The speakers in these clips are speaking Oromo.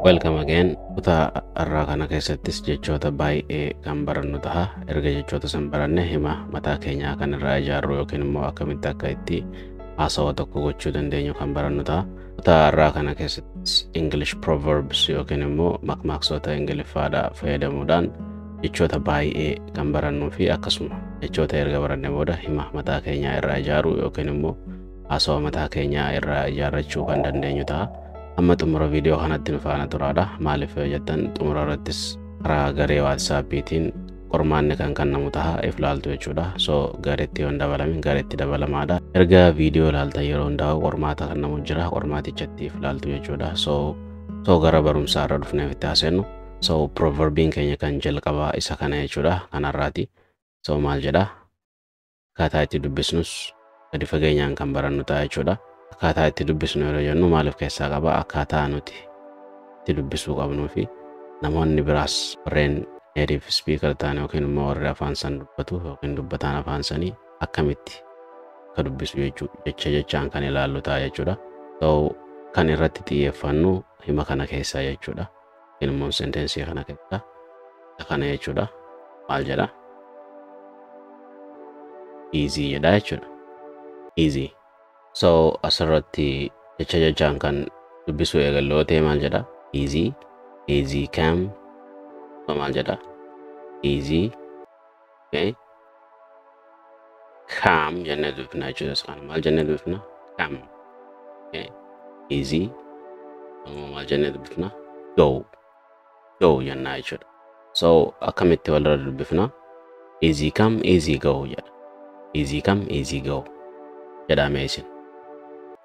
Welcome again. Kutaa irraa kana keessattis jechoota baay'ee kan barannu ta'a. Erga jechoota san baranne hima mataa keenyaa kan irraa ijaarru yookiin immoo akkamitti akka itti haasawaa tokko gochuu dandeenyu kan barannu ta'a. Kutaa irraa kana keessattis English proverbs yookiin immoo makmaaksoota Ingiliffaadhaa fayyadamuudhaan jechoota baay'ee kan barannuu fi akkasuma jechoota erga baranne booda hima mataa keenyaa irraa ijaarru yookiin immoo haasawaa mataa keenyaa irraa ijaarrachuu kan dandeenyu ta'a. Amma xumura viidiyoo kanatti nu faana turaadha. Maaliif jettan xumura irrattis karaa garee WhatsAppiitiin qormaanni kan kennamu ta'a iflaaltu jechuudha. So gareetti yoon dabalamin gareetti dabalamaadha. Erga viidiyoo ilaaltan yeroo hundaa qormaata kennamu jira. Qormaatichatti iflaaltu jechuudha. So gara barumsaa irra dhufneef itti haasennu. So proverbiin keenya kan jalqabaa isa kana jechuudha. Kanarraati. So maal jedha? Akkaataa itti dubbisnus gadi fageenyaan kan barannu ta'a jechuudha. Akkaataa itti dubbisnu yeroo jennu maaliif keessaa qaba? Akkaataa nuti itti dubbisuu qabnuu fi namoonni biraas warreen native speaker ta'an yookiin immoo warri afaan san dubbatu yookiin dubbataan afaan sanii akkamitti akka dubbisu jechaan kan ilaallu ta'a jechuudha. So kan irratti xiyyeeffannu hima kana keessaa jechuudha. Yookiin immoo sentensii kana keessaa kana jechuudha. Maal jedha? Easy jedha jechuudha. Easy. So asirratti jechaan kan dubbisu eegalloo ta'e maal jedha? Easy come. So maal jedha? Easy. Okay. Come jennee dubbifna jechuudha. Sana maal jennee dubbifna? Come. Okay. Easy. Maal jennee dubbifna? Go. Go jennaa jechuudha. So akkamitti walirra dubbifna? Easy come, easy go jedha. Easy come, easy go jedhamee isin.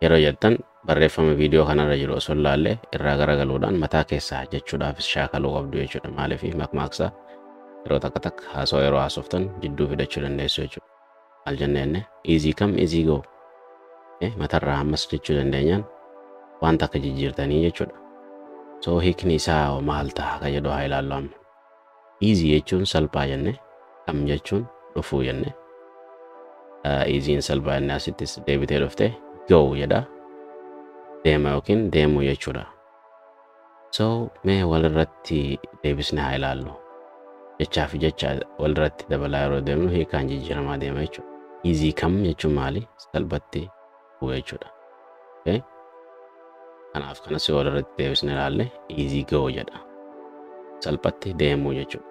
Yeroo jettan barreeffama viidiyoo kanarra jiru osoo ilaalle irraa garagaluudhaan mataa keessaa jechuudhaafis shaakaluu qabdu jechuudha. Maaliif makmaaksa yeroo takka haasoo yeroo haasoftan jidduu fidachuu dandeessu jechuudha. Maal jennee easy come easy go. Matarraa ammas jechuu dandeenyaan wanta akka jijjiirtanii jechuudha. So hiikni isaa maal ta'a ka jedhu haa ilaallu amma. Easy jechuun salphaa jenne, come jechuun dhufuu jenne. Easyin salphaa jenne asittis deebitee dhufte go jedha. Deema yookiin deemuu jechuudha. So mee walirratti deebisne haa ilaallu. Jechaa fi jecha walirratti dabalaa yeroo deemnu hiikaan jijjiiramaa deema jechuudha. Easy come jechuun maali? Salphatti dhufuu jechuudha. Okay? Kanaaf kanas walirratti deebisne ilaalle easy go jedha. Salphatti deemuu jechuudha.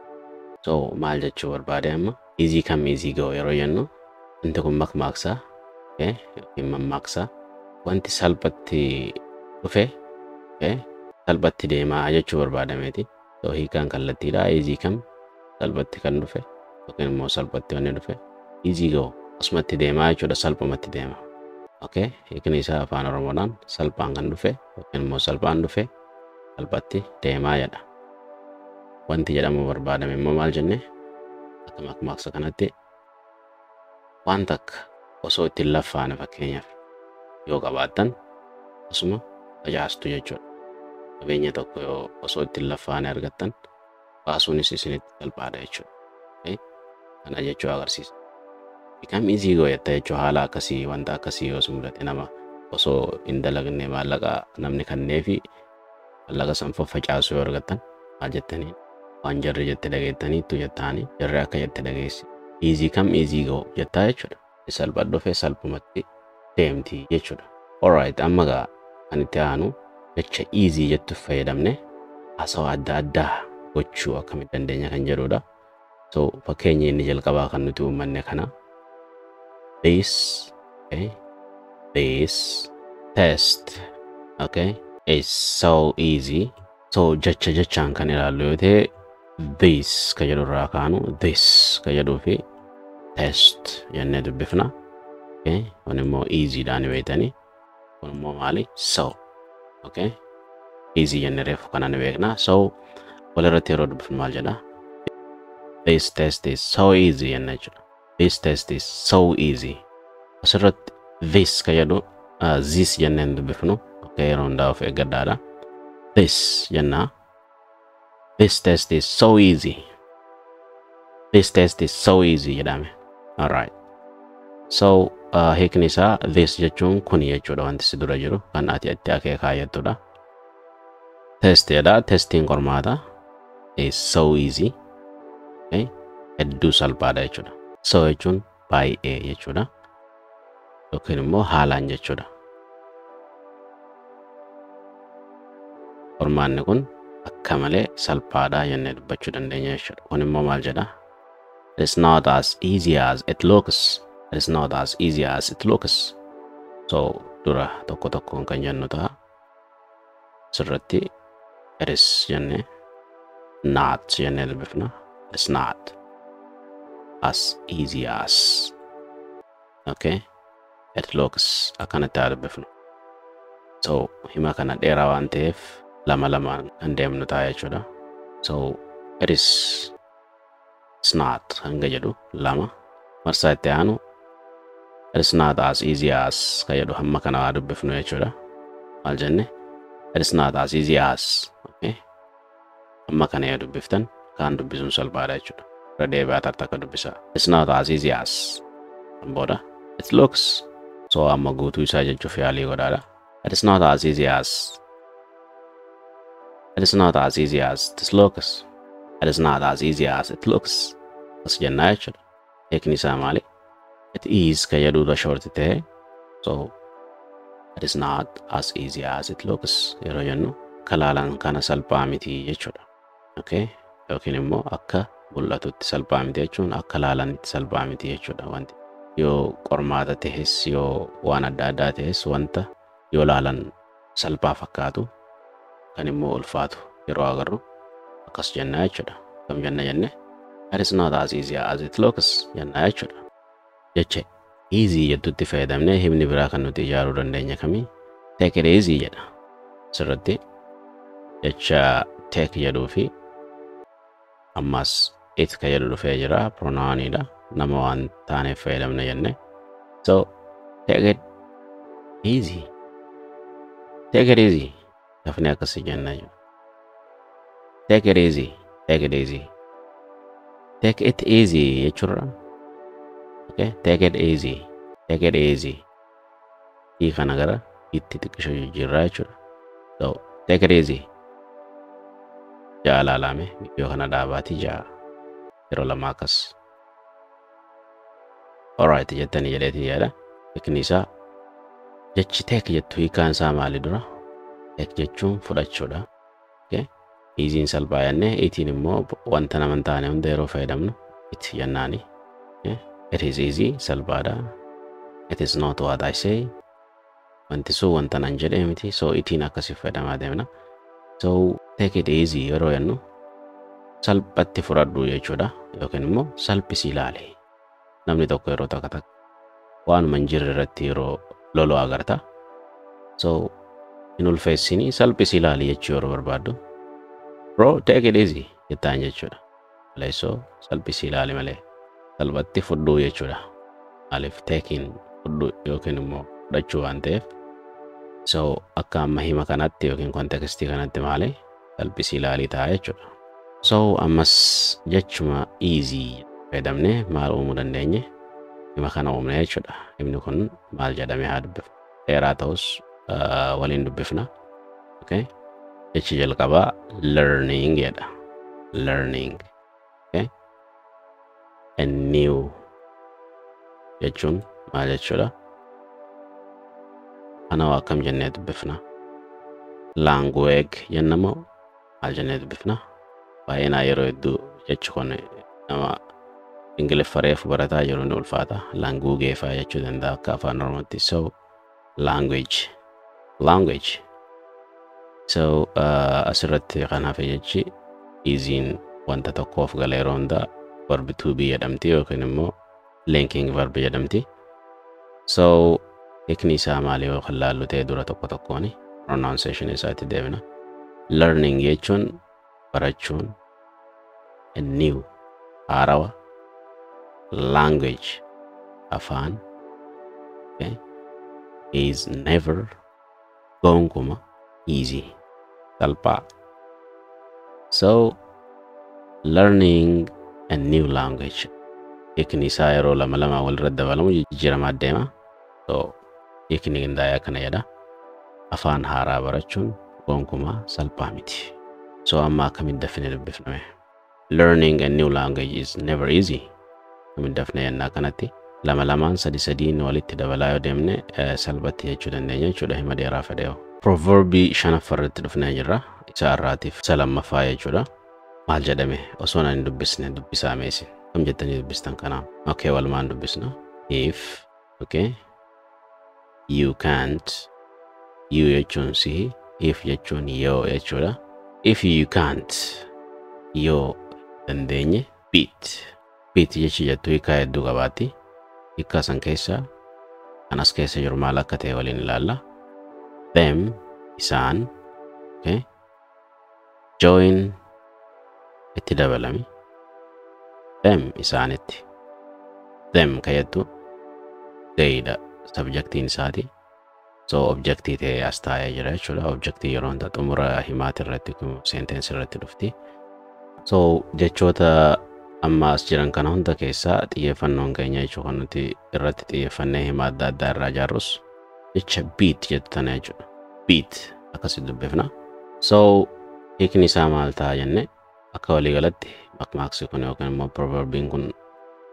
So maal jechuu barbaade amma? Easy come easy go yeroo jennu wanti kun makmaaksa yookiin mammaaksa wanti salphatti dhufe salphatti deemaa jechuu barbaadameeti. So hiikaan kallattiidha. Easy come salphatti kan dhufe yookiin immoo salphatti wanni dhufe easy go asumatti deemaa jechuudha. Salphumatti deema. Okay? Hiikni isaa afaan Oromoodhaan salphaan kan dhufe yookiin immoo salphaan dhufe salphatti deemaa jedha. Wanti jedhamu barbaadame immoo maal jenne? Akka makmaaksa kanatti wanta akka osoo ittiin laffaane fakkeenyaaf yoo qabaattan asuma tajaajilu jechuudha. Qabeenya tokko yoo osoo ittiin laffaane argattan baasuunis isinitti salphaadha jechuudha. Kana jechuu agarsiisa. Become easy go jetta jechuun haala akkasii wanta akkasii yoo mudate nama osoo hin dalagne maallaqa namni kannee fi maallaqa san faffacaasu yoo argattan maal jettanii waan jarri jette dhageettaniittu jettaanii jarri akka jette dhageessi. Easy come easy go jettaa jechuudha. Salphaa dhufe salphumatti deemti jechuudha. Alright, amma gaa kan itti aanu jecha easy jettuuf fayyadamne haasawaa adda addaa gochuu akkamitti dandeenya kan jedhudha. So fakkeenya inni jalqabaa kan nuti uummanne kana this test is so easy. So jechaan kan ilaallu yoo ta'e this ka jedhu irraa kaanu this ka jedhuu fi test jennee dubbifna. Kun immoo easy dhaan beektanii. Kun immoo maali? So. Easy jennee reefu kana ni beekna. So walirratti yeroo dubbifnu maal jedha? This test is so easy jennee jechuudha. This test is so easy. Asirratti this ka jedhu this jennee dubbifnu. Yeroo hundaa of eeggadhaadha. This jenna. This test is so easy. This test is so easy jedhame. Alright. So hiikni isaa this jechuun kuni jechuudha wanti si dura jiru kan ati itti akeekaa jettudha. test jedha. Testiin qormaata is so easy. Okay, hedduu salphaadha jechuudha. So jechuun baay'ee jechuudha. Yookiin immoo haalaan jechuudha. Qormaanni kun akka malee salphaadha jennee dubbachuu dandeenya jechuudha. Kun immoo maal jedha? It's not as easy as it looks. It's not as easy as it looks. So dura tokko tokkoon kan jennu ta'a. Sirratti it is jennee not jennee dubbifna. It's not as easy as. Okay, it looks akkanatti dubbifnu. So hima kana dheeraa waan ta'eef lama kan deemnu ta'a jechuudha. So it is, it's not hanga jedhu lama. Marsaa itti aanu it's not as easy as kan jedhu hamma kana dubbifnu jechuudha. Maal jenne? It's not as easy as. Okay, amma kana yoo dubbiftan kan dubbisuun salphaadha jechuudha. Irra deebi'aa tartakka dubbisa. It's not as easy as. Booda it looks. So amma guutuu isaa jechuuf yaalii godhaadha. It's not as easy as. It is not as easy as it looks. It is not as easy as it looks. As jennaa jechuudha. Hiikni isaa maali? It is kan jedhuudha shorti ta'e. So it is not as easy as it looks yeroo jennu kalaalan kana salphaa miti jechuudha. Okay, yookiin immoo akka mul'atutti salphaa miti jechuun akka laalanitti salphaa miti jechuudha. Wanti yoo qormaata ta'es yoo waan adda addaa ta'es wanta yoo laalan salphaa fakkaatu kan immoo ulfaatu yeroo agarru akkas jennaa jechuudha. Kam jenne it is not as easy as it looks jennaa jechuudha. Jecha easy jedhutti fayyadamnee himni biraa kan nuti ijaaruu dandeenya kamii? Take it easy jedha. Sirratti jecha take jedhuu fi ammas it kan jedhu dhufee jira. Pronounidha. Nama waan taaneef fayyadamna jenne. So take it easy. Take it easy. Dafnee akkasii jennaa jiru. Take it easy. Take it easy. Take it easy jechuudha. Okay, take it easy. Take it easy. Hii kana gara itti xiqqishoo jijjiirraa jechuudha. So take it easy. Ja'a laalame viidiyoo kana dhaabaatii ja'a yeroo lama akkas. Alright jettanii jedheetii yaada. Hiikni isaa jechi take jettu hiikaan isaa maali dura? Take jechuun fudhachuudha. Okay, easy'n salphaa jennee itiin immoo wanta nama hin taane hunda yeroo fayyadamnu itti jennaani. Okay, it is easy salphaadha. It is not what I say. Wanti sun wanta nan jedhee miti. So itiin akkasii fayyadamaa deemna. So take it easy yeroo jennu salphatti fudhadhu jechuudha. Yookiin immoo salphisi ilaali. Namni tokko yeroo takka waanuma hin jirre irratti yeroo loloo agarta. So hin ulfeessini salphisi ilaali jechuu yeroo barbaaddu. Bro, take it easy jettaan jechuudha. Leessoo salphisi ilaali malee salphatti fudhuu jechuudha. Maaliif taking fudhuu yookiin immoo fudhachuu waan ta'eef. So akka amma hima kanatti yookiin kontekstii kanatti maali? Salphisi ilaalii ta'a jechuudha. So ammas jechuma easy fayyadamnee maal uumuu dandeenye? Hima kana uumne jechuudha. Himni kun maal jedhamee haa dubbifnu? Dheeraa ta'us waliin dubbifna. Okay, jechi jalqabaa learning jedha. Learning. Okay, a new jechuun maal jechuudha? Ana waa kam jennee dubbifna? Language jennamoo maal jennee dubbifna? Baay'inaa yeroo hedduu jechi kun nama Ingiliffa reefu barataa jiru ni ulfaata. Language faa jechuu danda'a akka afaan Oromootti. So language. Language. So asirratti kanaaf jechi easy'n wanta tokkoof gala yeroo hundaa verb to be jedhamti yookiin immoo linking verb jedhamti. So hiikni isaa maali yoo laallu ta'e dura tokko tokkooni pronunciation isaatti deebina. Learning jechuun barachuun, a new haarawa, language afaan. Okay, is never gonkumaa easy salphaa. So learning a new language hiikni isaa yeroo lama walirra dabalamu jijjiiramaa deema. So hiikni qindaa'ee akkana jedha. Afaan haaraa barachuun gonkumaa salphaa miti. So amma akkamitti dafnee dubbifname? Learning a new language is never easy. Akkamitti dafnee yennaa kanatti lama lamaan sadiin walitti dabalaa yoo deemne salphatti jechuu dandeenya jechuudha hima dheeraa fedheewu. Proverbii shanaffarratti dhufnee jirra. Isa irraatiif isa lammaffaa jechuudha. Maal jedhame osoo hin dubbisne dubbisaa meesin. Kam jettanii dubbistan kanaa? Okay, walumaan dubbisna. If, okay, you can't, you jechuun si, if jechuun yoo jechuudha. If you can't, yoo dandeenye, beat. Beat jechi jettu hiikaa hedduu qabaatti. Hiikaa san keessa kan as keessa jiru maal akka ta'e waliin ilaalla. Them, isaan, okay, join, itti dabalami. Them, isaanitti. Them kayattu they'dha subjectiin isaati. So objectii ta'ee as taa'ee jira jechuudha. Objectii yeroo hunda xumura himaati irratti sentence irratti dhufti. So jechoota amma as jiran kana hunda keessaa xiyyeeffannoon keenya jechuu kan nuti irratti xiyyeeffannee hima adda addaa irraa ijaarrus jecha beat jettu tana jechuudha. Beat akkasitti dubbifna. So hiikni isaa maal ta'a jenne akka waliigalatti makmaaksi kun yookiin immoo proverbiin kun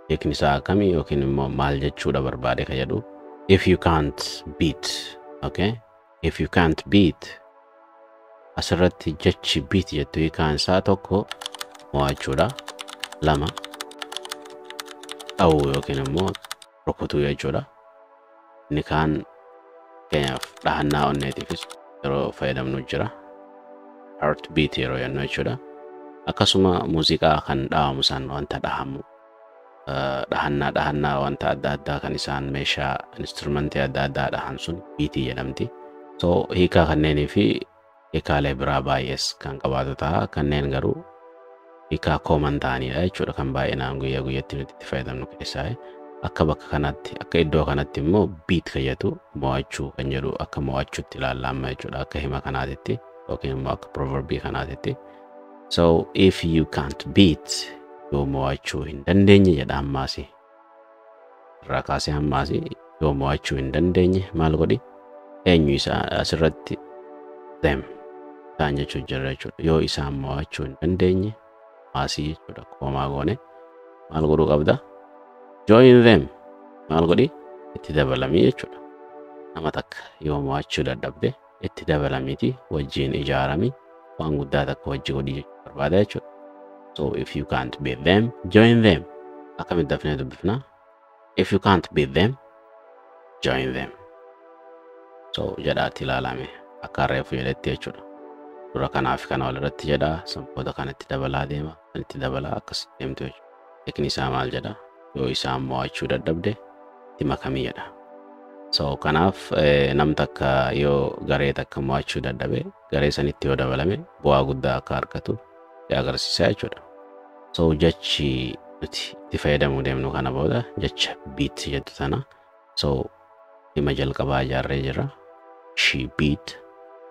hiikni isaa akkamii yookiin immoo maal jechuudha barbaade ka jedhu. If you can't beat, okay? If you can't beat, asirratti jechi beat jettu hiikaan isaa tokko mo'achuudha. Lama dha'uu yookiin immoo rukutuu jechuudha. Inni kaan keenyaaf dhahannaa onneetiifis yeroo fayyadamnu jira. Heartbeat yeroo jennu jechuudha. Akkasuma muuziqaa kan dhawamu san wanta dhahamu. Dhahannaa wanta adda addaa kan isaan meeshaa instrumentii adda addaa dhahan sun beatii jedhamti. So hiikaa kanneenii fi hiikaalee biraa baay'ees kan qabaatu ta'a. Kanneen garuu hiikaa kooman ta'anidha jechuudha kan baay'inaan guyyaa guyyatti nuti itti fayyadamnu keessaa. Akka bakka kanatti akka iddoo kanatti immoo beat kayyatu mo'achuu kan jedhu akka mo'achuutti ilaalla amma jechuudha akka hima kanaatitti yookiin immoo akka proverbii kanaatitti. So if you can't beat, yoo mo'achuu hin dandeenye jedha ammaasi. Irraa kaasee ammaasi yoo mo'achuu hin dandeenye maal godhi? Eenyu isaa asirratti them isaan jechuu jira jechuudha. Yoo isaan mo'achuu hin dandeenye maasii jechuudha koomaa goone maal godhuu qabda? Join them. Maal godhi? Itti dabalamii jechuudha. Nama takka yoo mo'achuu dadhabde itti dabalamiiti wajjin ijaarami waan guddaa takka wajji godhi jechuu barbaada jechuudha. So if you can't beat them, join them. Akkamitti dafnee dubbifna? If you can't beat them, join them. So jedhaatti ilaalame akka reefu jedhetti jechuudha. Dura kanaaf kana walirratti jedha sanboota kanatti dabalaa deema kanatti dabalaa akkasitti deemtu jechuudha. Hiikni isaa maal jedha? Yoo isaan mo'achuu dadhabde itti makamii jedha. So kanaaf nam takka yoo garee takka mo'achuu dadhabe garee sanitti yoo dabalame bu'aa guddaa akka argatu agarsiisa jechuudha. So jechi nuti itti fayyadamuu deemnu kana booda jecha beat jettu tana. So hima jalqabaa ijaarree jira. She beat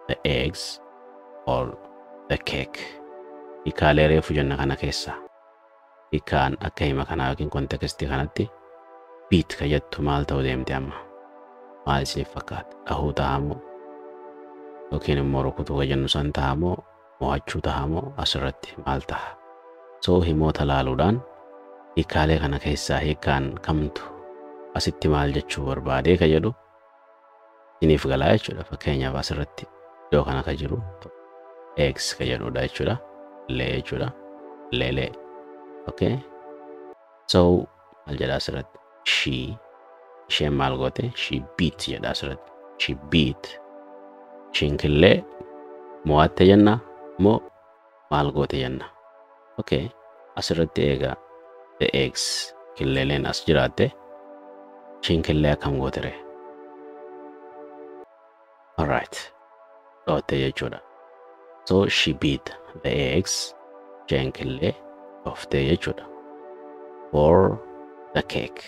the eggs or the cake. Hiikaalee reefu jenna kana keessaa. Hiikaan akka hima kanaa yookiin kontekstii kanatti beat ka jettu maal ta'uu deemte amma? Maal isiniif fakkaata? Dhahuu tahamoo yookiin immoo rukutuu ka jennu san tahamoo mo'achuu tahamoo asirratti maal taha? So himoota laaluudhaan hiikaalee kana keessaa hiikaan kamtu asitti maal jechuu barbaadee ka jedhu isiniif galaa jechuudha. Fakkeenyaaf asirratti iddoo kana ka jiru eggs ka jedhudha jechuudha. Lee jechuudha. Leelee. Okay. So maal jedha asirratti? Isheen maal goote? She beat jedha asirratti. She beat. Isheen killee mo'atte jenna moo maal goote jenna? Okay. Asirratti eega the eggs killeeleen as jiraatte isheen killee akkam goote ree? Alright. Dhootte jechuudha. So she beat the eggs. Isheen killee dhooftee jechuudha. For the cake.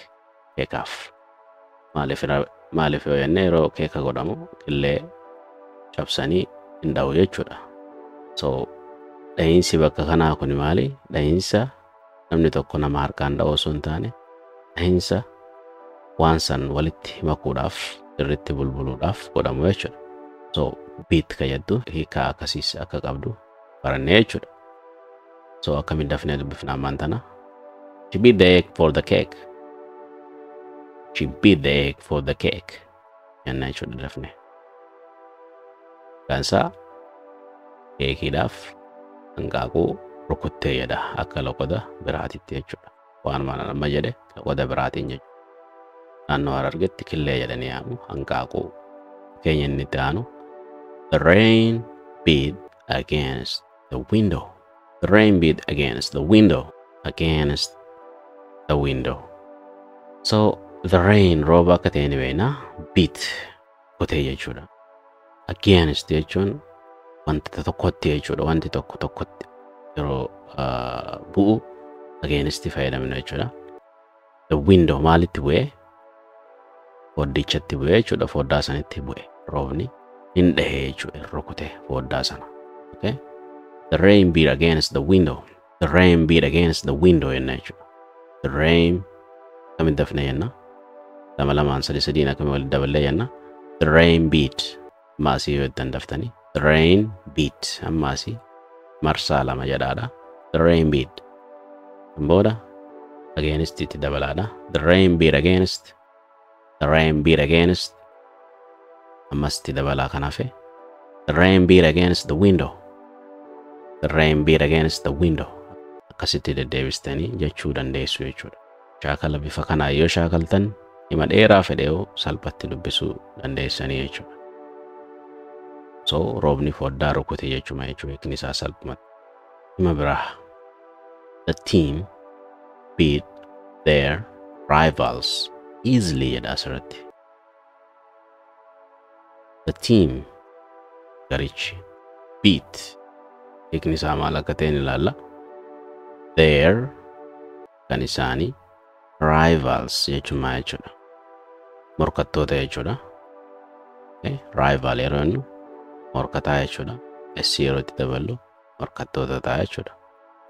Keekaaf. Maaliif yoo jenne yeroo keeka godhamu killee cabsanii hin dha'u jechuudha. So dhahiinsi bakka kanaa kun maali? Dhahiinsa namni tokko nama harkaan dha'u osoo hin taane dhahiinsa waan san walitti makuudhaaf irratti bulbuluudhaaf godhamu jechuudha. So beat ka jedhu hiika akkasiis akka qabdu barannee jechuudha. So akkamiin dafnee dubbifna ammaan tana. She beat the egg for the cake. She beat the egg for the cake. Jenna jechuudha dafnee. Kansaa keekiidhaaf hanqaaquu rukuttee jedha akka loqoda biraatitti jechuudha. Waan mana nama jedhe loqoda biraatiin jechuudha. Naannoo Harargeetti killee jedhanii yaamu hanqaaquu. Keenya inni itti aanu. The rain beat against the window. The rain beat against the window. Against the window. So the rain rooba akka ta'e ni beekna. Beat kutee jechuudha. Against jechuun wanta tokkotti jechuudha. Wanti tokkotti yeroo bu'u against fayyadamna jechuudha. The window maalitti bu'ee? Foddichatti bu'ee jechuudha. Foddaa sanitti bu'ee roobni hin dhahee jechuudha. Rukutee foddaa sana. Okay? The rain beat against the window. The rain beat against the window jenna jechuudha. The rain kamiin dafne jenna? Lama lamaan sadiin akkamii walitti daballee jenna? The rain beat maasii yoo ittiin daftanii. The rain beat ammaasii marsaa lama jedhaadha. The rain beat booda against itti dabalaadha. The rain beat against. The rain beat against ammas itti dabalaa kan hafe. The rain beat against the window. The rain beat against the window. Akkasitti deddeebistanii jechuu dandeessu jechuudha. Shaakala bifa kanaa yoo shaakaltan hima dheeraa fedhee salphatti dubbisuu dandeessanii jechuudha. So roobni foddaa rukute jechuma jechuudha. Hiikni isaa salphumatti. Hima biraa. The team beat their rivals easily jedha asirratti. The team garichi beat hiikni isaa maal akka ta'e ilaalla. Their kan isaanii rivals jechuma jechuudha. Morkattoota jechuudha. Okay? Rival yeroo jennu morkataa jechuudha. S yeroo itti daballu morkattoota ta'a jechuudha.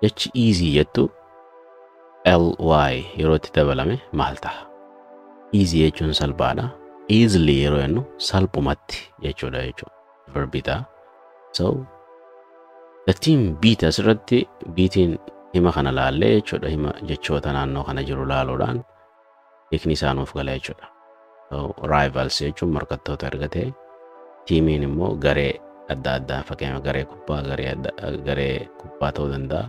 Jechi easy jettu ly yeroo itti dabalame maal ta'a? Easy jechuun salphaadha. Easily yeroo jennu salphumatti jechuudha jechuudha. Verbi ta'a. So the team beat asirratti beatiin hima kana laallee jechuudha. Hima jechoota naannoo kana jiru laaluudhaan hiikni isaa nuuf gala jechuudha. So rivals jechuun morkattoota argatee tiimiin immoo garee adda addaa fakkeenyaaf garee kubbaa ta'uu danda'a.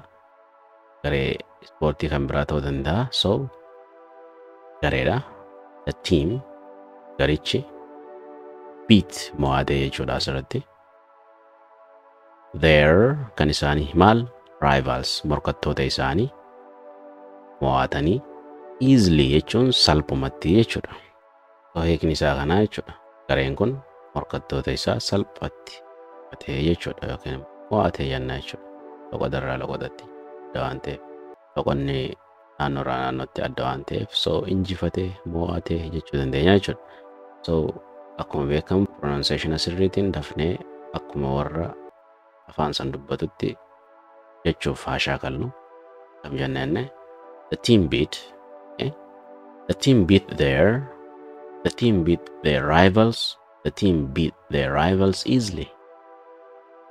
Garee ispoortii kan biraa ta'uu danda'a. So gareedha. The team garichi beat mo'atee jechuudha asirratti. Their kan isaanii maal? Rivals morkattoota isaanii mo'atanii easily jechuun salphumatti jechuudha. So hiikni isaa kanaa jechuudha. Gareen kun morkattoota isaa salphatti mo'atee jechuudha yookiin mo'atee jenna jechuudha. Loqodarraa loqodatti adda waan ta'eef loqonni naannoorraa naannootti adda waan ta'eef so injifatee mo'atee jechuu dandeenya jechuudha. So akkuma beekamu pronunciation asirriitiin dafnee akkuma warra afaan san dubbatutti jechuuf haa shaakallu. Kam jennee the team beat the team beat their rivals. The team beat their rivals easily.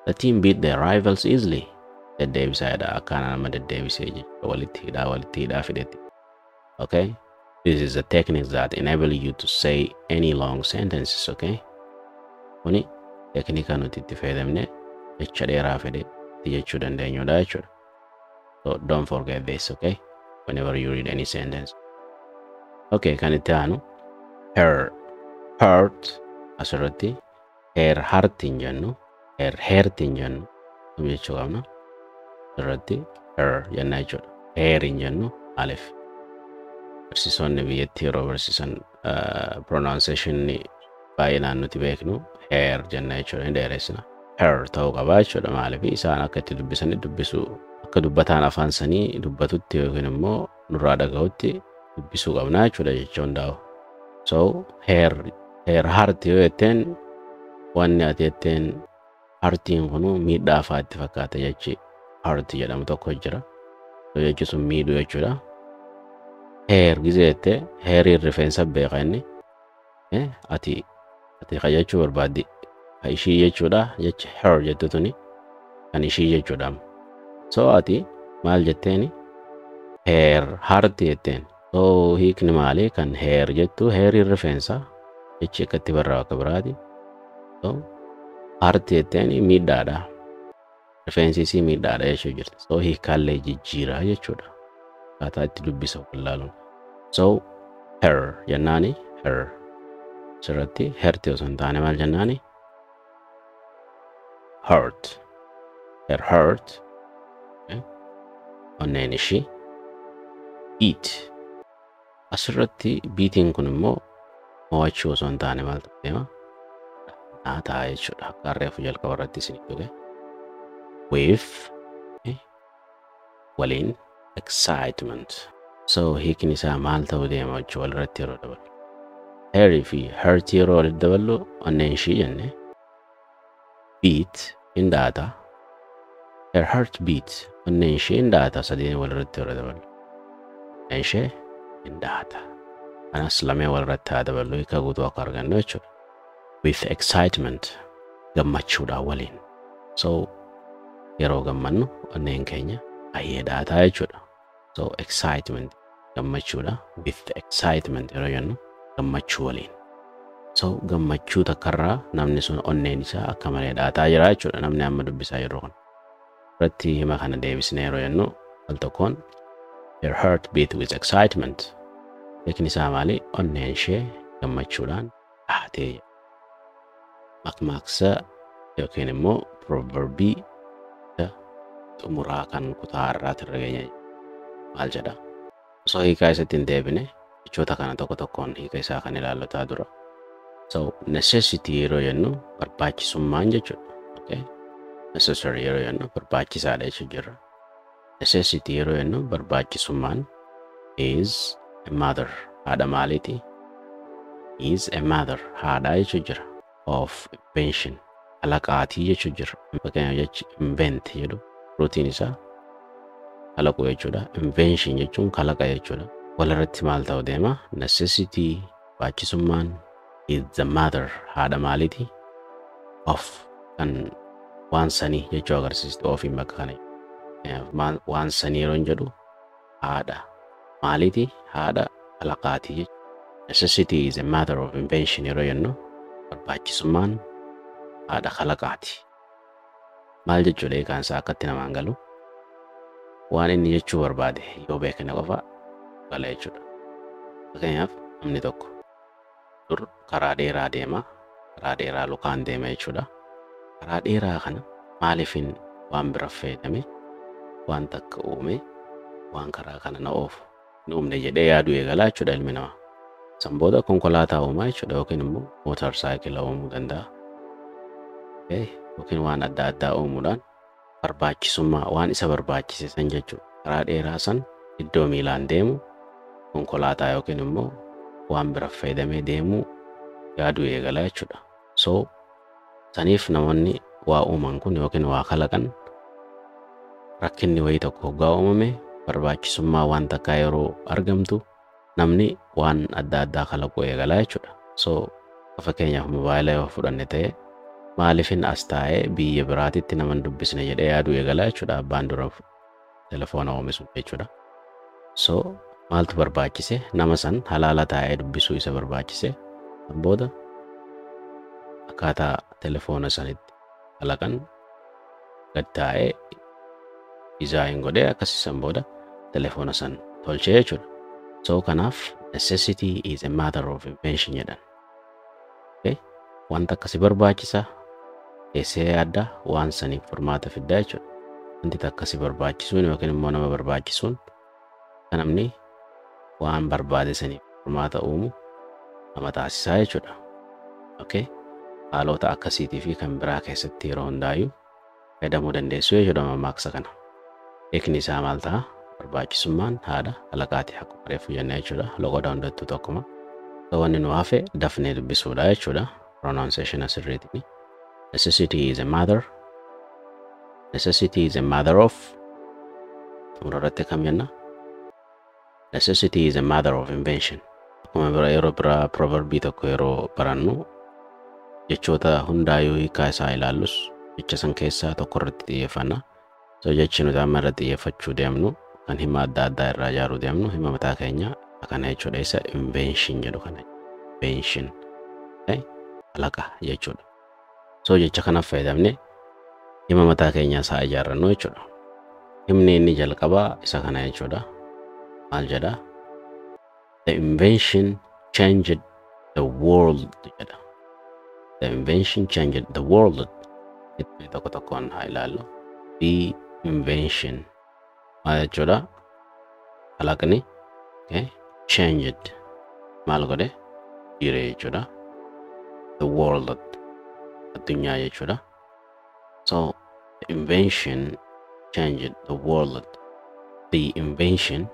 The team beat their rivals easily. Deddeebisaadha akkana nama deddeebisee jechuudha. Walitti hidhaa fidetti. Okay? This is a technique that enable you to say any long sentences. Okay? Kuni teknika nuti itti fayyadamne jecha dheeraa fedhe jechuu dandeenyudha jechuudha. So don't forget this. Okay? Whenever you read any sentence. Okay, kan itti aanu her heart asirratti her heart hin jennu her heart hin jennu kam jechuu qabna asirratti her jenna jechuudha. Her hin jennu alif barsiisonni biyyattii yeroo barsiisan pronunciation baay'inaan nuti beeknu her jenna jechuudha. Hin dheeressina her ta'uu qaba jechuudha. Maaliif isaan akka itti dubbisanii dubbisu akka dubbataan afaan sanii dubbatutti yookiin immoo nurraa dhagahutti dubbisuu qabna jechuudha jecha hundaa'u. So her heart yoo jetteen wanni ati jetteen heartiin kunu miidhaa afaatti fakkaata jechi heart jedhamu tokko jira. So jechi sun miidhuu jechuudha. Her gizee jettee heriin rifeensa beeka inni ati qayyachuu barbaaddi ishii jechuudha jecha her jettutuni kan ishii jechuudha. So ati maal jetteeni her heart jetteen. So hiikni maali kan her jettu heri rifeensa jechi akkatti barraa akka biraati. So heart jetteeni miidhaadha. Rifeensi isii miidhaadha jechuu jirti. So hiikkaallee jijjiira jechuudha. Akkaataa itti dubbisa wallaaluun. So her jennaani her. Sirratti herti osoo hin taane maal jennaani hurt. Her hurt. Onneen ishii beat. Asirratti beatiin kun immoo mo'achuu osoo hin taane maal ta'eema naataa jechuudha. Akka harreefu jalqaba irratti isinii dhuge. With waliin excitement. So hiikni isaa maal ta'uu deema jechuu walirratti yeroo dabalu. Herii fi hurt yeroo walitti daballu onneen ishii jenne beat hin dhaata. Her heart beat. Onneen ishee hin dhaata sadeen walirratti yeroo dabalu. Onneen ishee hin dhaata. Kanas lamee walirratti haa daballu hiika guutuu akka argannu jechuudha. With excitement. Gammachuudhaan waliin. So yeroo gammannu onneen keenya baay'ee dhaataa jechuudha. So excitement gammachuudha. With excitement yeroo jennu gammachuu waliin. So gammachuu takkarraa namni sun onneen isaa akka malee dhaataa jira jechuudha. Namni amma dubbisaa jiru kun. Irratti hima kana deebisnee yeroo jennu al tokkoon her heart beat with excitement. Hiikni isaa maali? Onneen ishee gammachuudhaan dhaatee. Maqmaaqsa yookiin immoo proverbii xumuraa kan kutaa irraati irra geenye maal jedha? Osoo hiikaa isatti hin deebine jechoota kana tokko tokkoon hiika isaa kan ilaallataa dura. So necessity yeroo jennu barbaachisummaan jechuudha. Okay? Necessary yeroo jennu barbaachisaadha jechuu jirra. Necessity yeroo jennu barbaachisummaan is a mother. Haadha maaliiti? Is a mother. Haadha jechuu jira. Of invention. Kalaqaatii jechuu jira. Fakkeenyaaf jechi invent jedhu rootiin isaa kalaquu jechuudha. Invention jechuun kalaqa jechuudha. Walirratti maal ta'uu deema? Necessity barbaachisummaan is the mother. Haadha maaliiti? Of kan waan sanii jechuu agarsiistu ofiin bakka kana. Waan sanii yeroo jedhu haadha maaliiti? Haadha kalaqaatii jechuudha. Necessity is a mother of invention yeroo jennu barbaachisummaan haadha kalaqaati. Maal jechuudha hiikaan isaa akkatti namaan galu? Waan inni jechuu barbaade yoo beekne qofa gala jechuudha. Fakkeenyaaf namni tokko dur karaa dheeraa deema. Karaa dheeraa lukaan deema jechuudha. Karaa dheeraa kana maaliifin waan bira fayyadame waan takka uume waan karaa kana na oofu ni uumne jedhee yaaduu eegalaa jechuudha ilmi namaa. San booda konkolaataa uumaa jechuudha yookiin immoo mootor saayikila uumuu danda'a. Yookiin waan adda addaa uumuudhaan barbaachisummaa waan isa barbaachise san jechuudha. Karaa dheeraa san iddoo miilaan deemu konkolaataa yookiin immoo waan bira fayyadamee deemuu yaaduu eegalaa jechuudha. So saniif namoonni waa uuman kun yookiin waa kalaqan rakkinni wayii tokko hoggaa uumame barbaachisummaa waan takkaa yeroo argamtu namni waan adda addaa kalaquu eegalaa jechuudha. So fakkeenyaaf mobaayila yoo fudhanne ta'e maaliifin as taa'ee biyya biraatitti naman dubbisne jedhee yaaduu eegalaa jechuudha abbaan dura telefoona oomisu jechuudha. So maaltu barbaachise nama san halaala taa'ee dubbisuu isa barbaachise booda akkaataa telefoona sanitti kalaqan gad taa'ee dizaayin godhee akkasiisan booda telefoona san tolchee jechuudha. So kanaaf necessity is a matter of invention jedhan. Wanta akkasi barbaachisa eessee yaadda waan saniif furmaata fiddaa jechuudha. Wanti akkasi barbaachisuun yookiin immoo nama barbaachisuun kan namni waan barbaade saniif furmaata uumu nama taasisaa jechuudha. Haalota akkasiitii fi kan biraa keessatti yeroo hundaayyuu fayyadamuu dandeessu jechuudha mammaaksa kana. Hiikni isaa maal ta'a? Barbaachisummaan haadha kalaqaati akkuma reefu jennee jechuudha. Logoodha hundattuu tokkuma. Wanni nu hafe dafnee dubbisuudha jechuudha. Pronunciation asirreetini. Necessity is a mother. Necessity is a mother of. Xumurarratti kam jenna? Necessity is a mother of invention. Akkuma bira yeroo bira proverbii tokko yeroo barannu jechoota hundaayuu hiikaa isaa ilaalus jecha san keessaa tokko irratti xiyyeeffanna. So jechi nuti amma irratti xiyyeeffachuu deemnu kan hima adda addaa irraa ijaaruu deemnu hima mataa keenya kana jechuudha. Isa invention jedhu kana invention kalaqa jechuudha. So jecha kanaaf fayyadamne hima mataa keenya isaa ijaarrannu jechuudha. Himni inni jalqabaa isa kana jechuudha. Maal jedha? The invention changed the world jedha. The invention changed the world. Itti tokko tokkoon haa ilaallu. The invention maal jechuudha? Kalaqni changed maal godhe? Jire jechuudha. The world addunyaa jechuudha. So the invention changed the world. The invention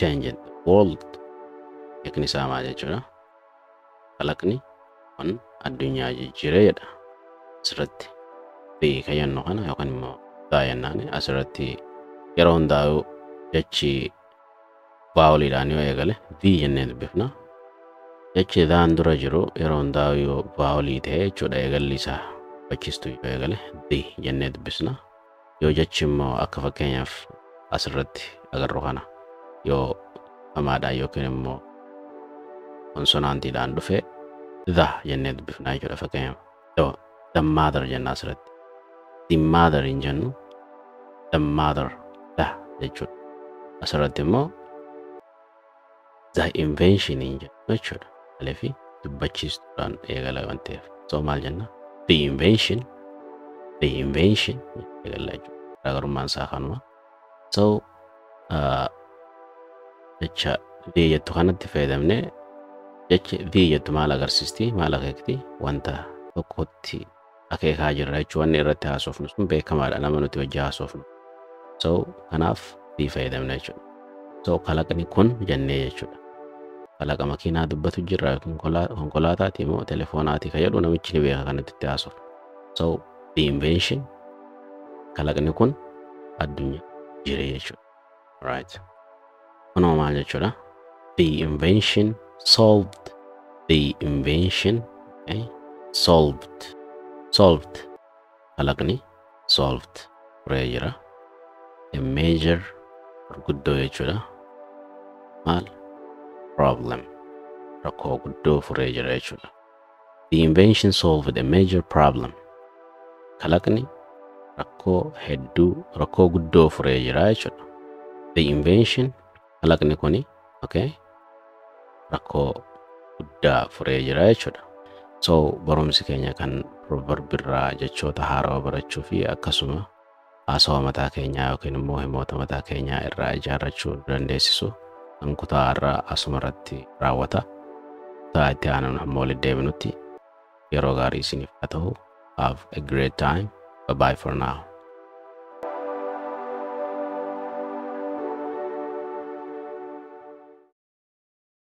changed the world. Yakni isaa maal jechuudha? Kalaqni kun addunyaa jijjiire jedha. Asirratti kayannu kana yookaan immoo daayannaan asirratti yeroo hundaa'u jechi vaawuliidhaan yoo eegale V jennee dubbifna. Jechi dhaan dura jiru yeroo hundaa'u yoo vaawulii ta'e jechuudha eegalli isaa bachistu yoo eegale D jennee dubbisna. Yoo jechi immoo akka fakkeenyaaf asirratti agarru kana yoo hamaadhaan yookiin immoo konsonaantiidhaan dhufe dha jennee dubbifna jechuudha. Fakkeenyaaf the mother jenna asirratti. The mother hin jennu the mother dha jechuudha. Asirratti immoo the invention hin jennu jechuudha. Aleefi dubbachiistuudhaan eegala waan ta'eef. So maal jenna? The invention eegala jechuudha. Garaagarummaan isaa kanuma. So jecha V jettu kanatti fayyadamne jechi V jettu maal agarsiisti? Maal akeekti? Wanta tokkotti akeekaa jirra jechuudha. Wanni irratti haasofnu sun beekamaadha nama nuti wajji haasofnu. So kanaaf V fayyadamna jechuudha. So kalaqni kun jennee jechuudha. Kalaqa makiinaa dubbatu jirra yookiin konkolaataati immoo telefoonaati kan jedhu namichi ni beeka kanatti itti haasofnu. So the invention kalaqni kun addunyaa jire jechuudha. Right. Kunoo maal jechuudha? The invention solved. The invention solved. Kalaqni solved. Furee jira. A major guddoo jechuudha. Maal? Problem. Rakkoo guddoo furee jira jechuudha. The invention solved a major problem. Kalaqni rakkoo hedduu rakkoo guddoo furee jira jechuudha. The invention kalaqni kuni rakkoo guddaa furee jira jechuudha. So barumsi keenya kan proverbirraa jechoota haarawaa barachuu fi akkasuma haasawa mataa keenyaa yookiin immoo himoota mataa keenyaa irraa ijaarrachuu dandeessisu kan kutaa irraa asuma irratti raawwata. Kutaa itti aanuun hamma walitti deebinutti yeroo gaarii isiniif haa ta'u. Have a great time. Bye bye for now.